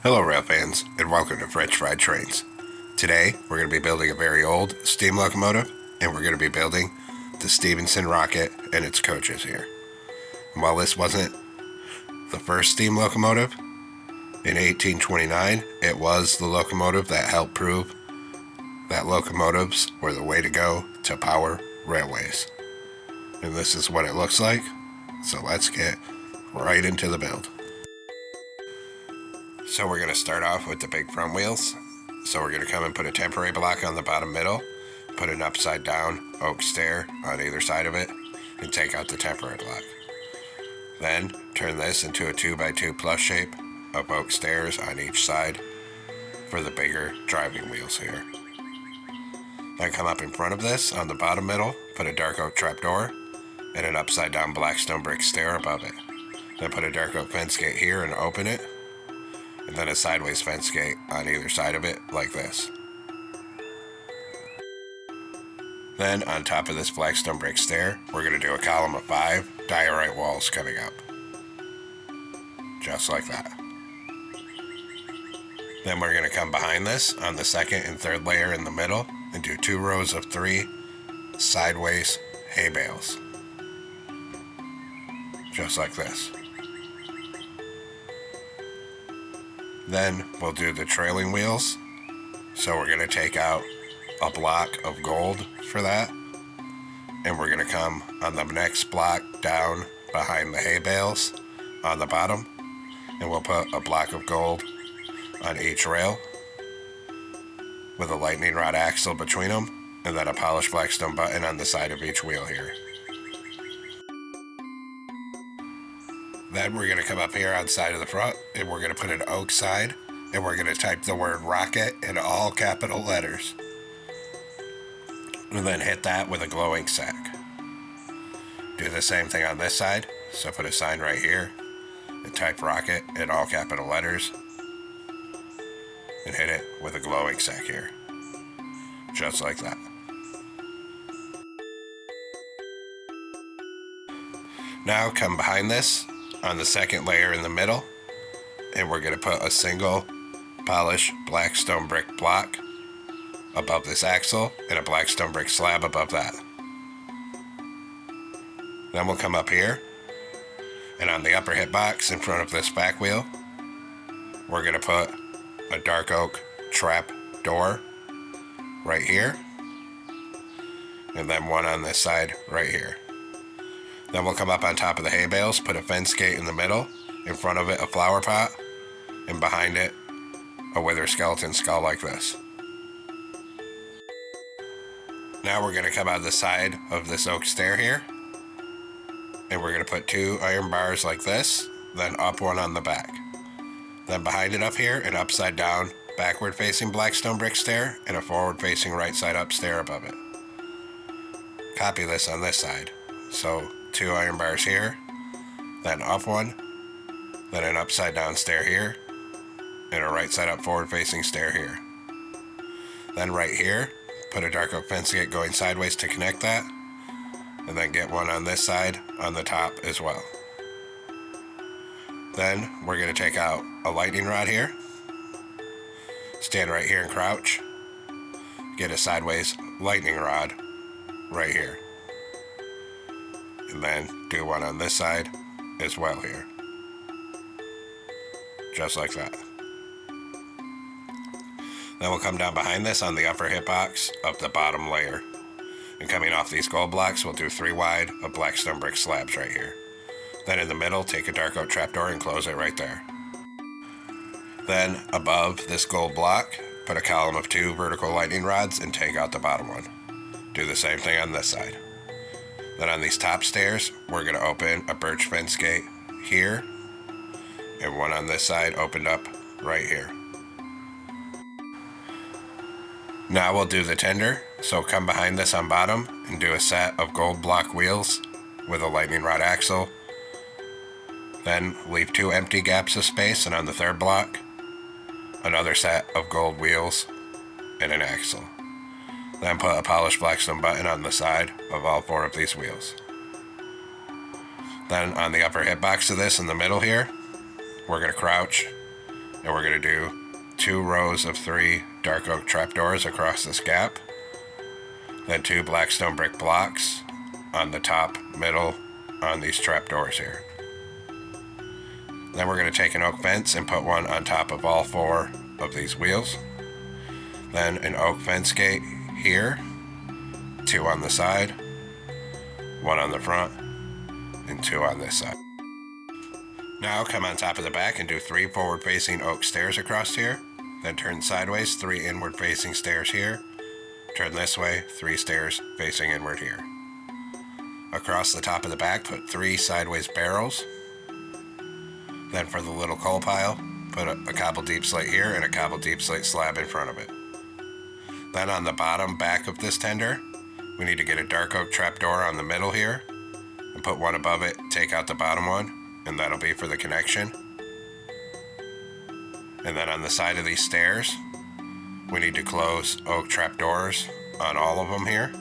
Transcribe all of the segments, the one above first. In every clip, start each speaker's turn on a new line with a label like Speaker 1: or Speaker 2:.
Speaker 1: Hello rail fans, and welcome to French Fried Trains. Today we're going to be building a very old steam locomotive, and we're going to be building the Stephenson rocket and its coaches here. And while this wasn't the first steam locomotive, in 1829 it was the locomotive that helped prove that locomotives were the way to go to power railways. And this is what it looks like, so let's get right into the build. So we're going to start off with the big front wheels. So we're going to come and put a temporary block on the bottom middle, put an upside down oak stair on either side of it, and take out the temporary block. Then turn this into a 2x2 plus shape of oak stairs on each side for the bigger driving wheels here. Then come up in front of this on the bottom middle, put a dark oak trapdoor and an upside down black stone brick stair above it. Then put a dark oak fence gate here and open it, and then a sideways fence gate on either side of it like this. Then on top of this black stone brick stair, we're going to do a column of 5 diorite walls coming up. Just like that. Then we're going to come behind this on the second and third layer in the middle and do 2 rows of 3 sideways hay bales. Just like this. Then we'll do the trailing wheels. So we're going to take out a block of gold for that. And we're going to come on the next block down behind the hay bales on the bottom. And we'll put a block of gold on each rail with a lightning rod axle between them. And then a polished black stone button on the side of each wheel here. Then we're going to come up here on the side of the front, and we're going to put an oak side, and we're going to type the word rocket in all capital letters. And then hit that with a glow ink sack. Do the same thing on this side, so put a sign right here, and type rocket in all capital letters, and hit it with a glow ink sack here. Just like that. Now come behind this on the second layer in the middle, and we're going to put a single polished black stone brick block above this axle and a black stone brick slab above that. Then we'll come up here, and on the upper hip box in front of this back wheel, we're going to put a dark oak trap door right here, and then one on this side right here. Then we'll come up on top of the hay bales, put a fence gate in the middle, in front of it a flower pot, and behind it a wither skeleton skull like this. Now we're going to come out the side of this oak stair here, and we're going to put 2 iron bars like this, then up one on the back. Then behind it up here, an upside down, backward facing black stone brick stair, and a forward facing right side up stair above it. Copy this on this side. So 2 iron bars here, then up one, then an upside down stair here, and a right side up forward facing stair here. Then right here, put a dark oak fence gate going sideways to connect that, and then get one on this side on the top as well. Then we're going to take out a lightning rod here, stand right here and crouch, get a sideways lightning rod right here. And then do one on this side as well here. Just like that. Then we'll come down behind this on the upper hip box of the bottom layer. And coming off these gold blocks, we'll do 3 wide of black stone brick slabs right here. Then in the middle, take a dark oak trapdoor and close it right there. Then above this gold block, put a column of 2 vertical lightning rods and take out the bottom one. Do the same thing on this side. Then on these top stairs, we're going to open a birch fence gate here, and one on this side opened up right here. Now we'll do the tender, so come behind this on bottom and do a set of gold block wheels with a lightning rod axle. Then leave 2 empty gaps of space, and on the third block, another set of gold wheels and an axle. Then put a polished black stone button on the side of all 4 of these wheels. Then on the upper hip box of this in the middle here, we're going to crouch And we're going to do 2 rows of 3 dark oak trapdoors across this gap. Then 2 blackstone brick blocks on the top, middle, on these trapdoors here. Then we're going to take an oak fence and put one on top of all 4 of these wheels. Then an oak fence gate here, 2 on the side, 1 on the front, and 2 on this side. Now come on top of the back and do 3 forward-facing oak stairs across here. Then turn sideways, 3 inward-facing stairs here. Turn this way, 3 stairs facing inward here. Across the top of the back, put 3 sideways barrels. Then for the little coal pile, put a cobble deep slate here and a cobble deep slate slab in front of it. Then on the bottom back of this tender, we need to get a dark oak trapdoor on the middle here and put one above it, take out the bottom one, and that'll be for the connection. And then on the side of these stairs, we need to close oak trapdoors on all of them here.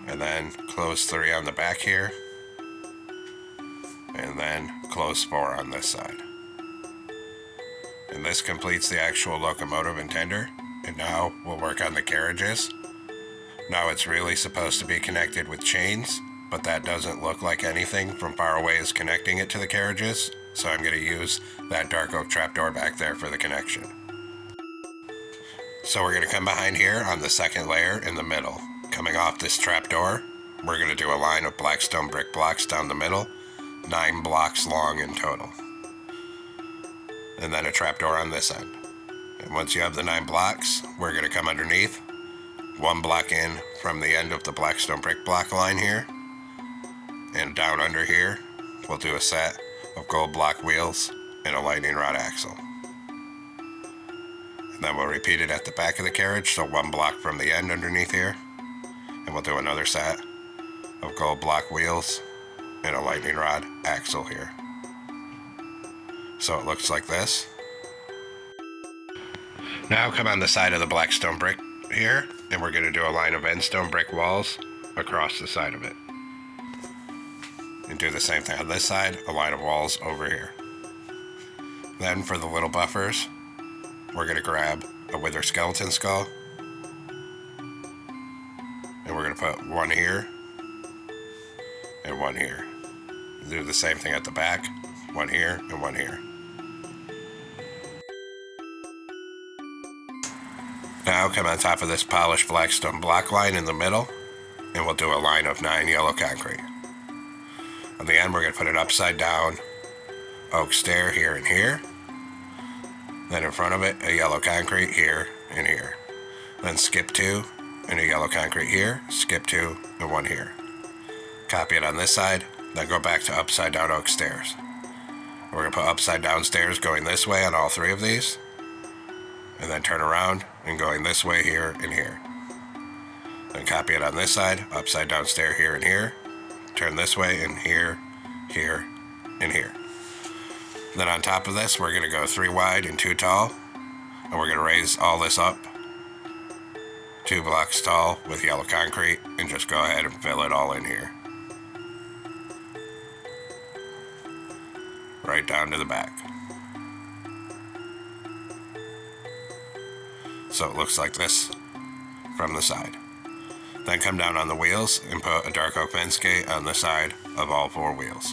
Speaker 1: And then close 3 on the back here. And then close 4 on this side. And this completes the actual locomotive and tender. And now we'll work on the carriages. Now it's really supposed to be connected with chains, but that doesn't look like anything from far away is connecting it to the carriages, so I'm going to use that dark oak trapdoor back there for the connection. So we're going to come behind here on the second layer in the middle. Coming off this trapdoor, we're going to do a line of blackstone brick blocks down the middle, 9 blocks long in total. And then a trapdoor on this end. And once you have the 9 blocks, we're going to come underneath, 1 block in from the end of the blackstone brick block line here, and down under here, we'll do a set of gold block wheels and a lightning rod axle. And then we'll repeat it at the back of the carriage, so 1 block from the end underneath here, and we'll do another set of gold block wheels and a lightning rod axle here. So it looks like this. Now come on the side of the blackstone brick here, and we're going to do a line of endstone brick walls across the side of it. And do the same thing on this side, a line of walls over here. Then for the little buffers, we're going to grab a wither skeleton skull, and we're going to put 1 here and 1 here. Do the same thing at the back, 1 here and 1 here. Now come on top of this polished blackstone block line in the middle, and we'll do a line of 9 yellow concrete. On the end, we're going to put an upside down oak stair here and here. Then in front of it, a yellow concrete here and here. Then skip 2 and a yellow concrete here, skip 2 and 1 here. Copy it on this side, then go back to upside down oak stairs. We're going to put upside down stairs going this way on all 3 of these, and then turn around and going this way here and here. Then copy it on this side, upside down stair here and here, turn this way and here, here, and here. Then on top of this, we're going to go 3 wide and 2 tall, and we're going to raise all this up 2 blocks tall with yellow concrete, and just go ahead and fill it all in here. Right down to the back. So it looks like this from the side. Then come down on the wheels and put a dark oak fence gate on the side of all 4 wheels.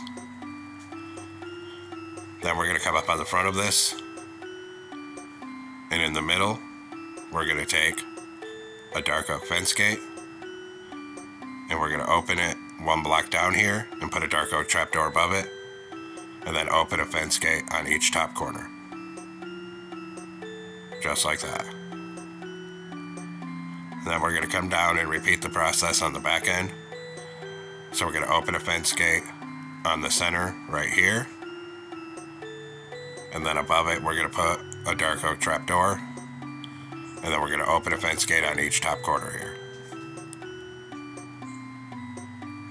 Speaker 1: Then we're going to come up on the front of this, and in the middle we're going to take a dark oak fence gate, and we're going to open it 1 block down here and put a dark oak trapdoor above it, and then open a fence gate on each top corner. Just like that. And then we're going to come down and repeat the process on the back end. So we're going to open a fence gate on the center right here. And then above it, we're going to put a dark oak trapdoor. And then we're going to open a fence gate on each top corner here.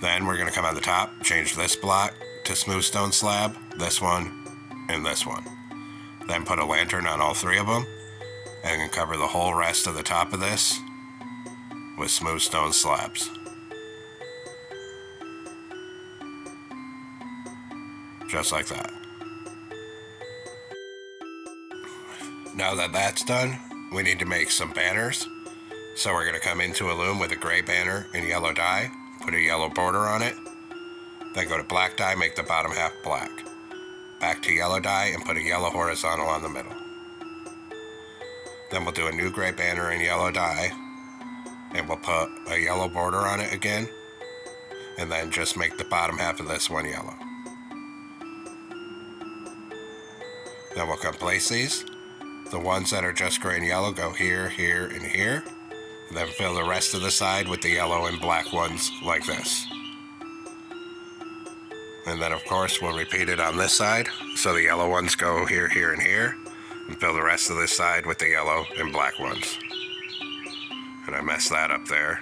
Speaker 1: Then we're going to come on the top, change this block to smooth stone slab, this one, and this one. Then put a lantern on all 3 of them, and cover the whole rest of the top of this with smooth stone slabs. Just like that. Now that that's done, we need to make some banners. So we're going to come into a loom with a gray banner and yellow dye, put a yellow border on it, then go to black dye, make the bottom half black. Back to yellow dye and put a yellow horizontal on the middle. Then we'll do a new gray banner and yellow dye, and we'll put a yellow border on it again, and then just make the bottom half of this one yellow. Then we'll come place these. The ones that are just gray and yellow go here, here, and here. Then fill the rest of the side with the yellow and black ones like this. And then of course we'll repeat it on this side. So the yellow ones go here, here, and here. And fill the rest of this side with the yellow and black ones. And I messed that up there.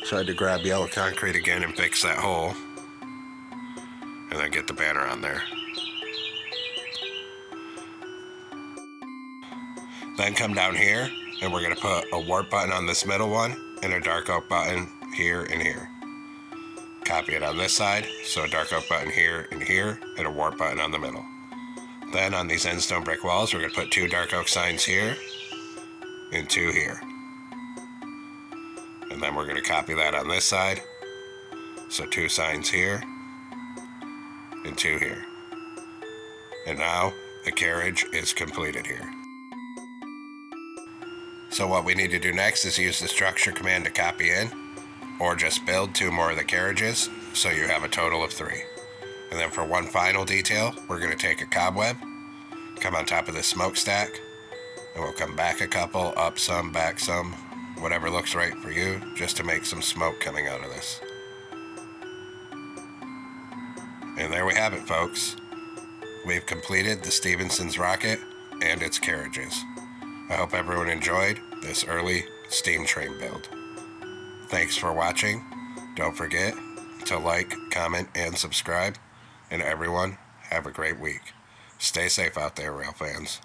Speaker 1: So I had to grab yellow concrete again and fix that hole. And then get the banner on there. Then come down here, and we're going to put a warp button on this middle one, and a dark oak button here and here. Copy it on this side, so a dark oak button here and here, and a warp button on the middle. Then on these end stone brick walls, we're going to put 2 dark oak signs here, and 2 here. And then we're going to copy that on this side, so 2 signs here, and 2 here. And now, the carriage is completed here. So what we need to do next is use the structure command to copy in, or just build 2 more of the carriages, so you have a total of 3. And then for one final detail, we're going to take a cobweb, come on top of this smokestack, and we'll come back a couple, up some, back some, whatever looks right for you, just to make some smoke coming out of this. And there we have it, folks. We've completed the Stephenson's rocket and its carriages. I hope everyone enjoyed this early steam train build. Thanks for watching. Don't forget to like, comment, and subscribe. And everyone, have a great week. Stay safe out there, rail fans.